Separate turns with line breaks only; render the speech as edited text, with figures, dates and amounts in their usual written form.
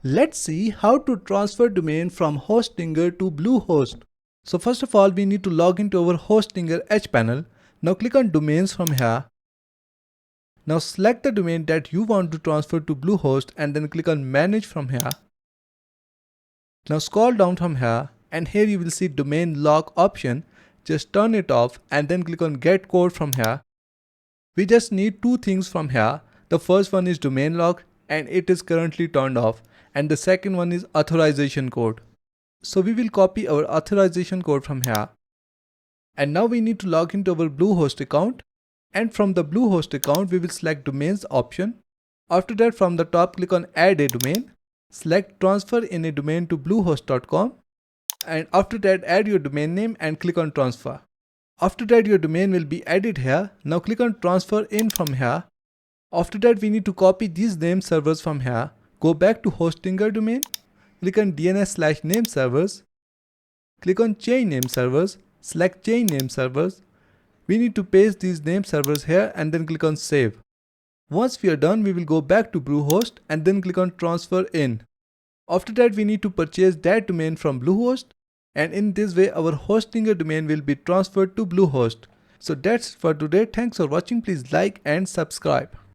Let's see how to transfer domain from Hostinger to Bluehost. So first of all, we need to log into our Hostinger Edge panel. Now click on domains from here. Now select the domain that you want to transfer to Bluehost and then click on manage from here. Now scroll down from here and here you will see domain lock option. Just turn it off and then click on get code from here. We just need two things from here. The first one is domain lock and it is currently turned off, and the second one is authorization code. So we will copy our authorization code from here. And now we need to log into our Bluehost account, and from the Bluehost account we will select domains option. After that, from the top click on add a domain, select transfer in a domain to bluehost.com, and after that add your domain name and click on transfer. After that your domain will be added here. Now click on transfer in from here. After that we need to copy these name servers from here. Go back to Hostinger domain. Click on DNS/name servers. Click on change name servers. Select change name servers. We need to paste these name servers here and then click on save. Once we are done, we will go back to Bluehost and then click on transfer in. After that we need to purchase that domain from Bluehost, and in this way our Hostinger domain will be transferred to Bluehost. So that's it for today. Thanks for watching. Please like and subscribe.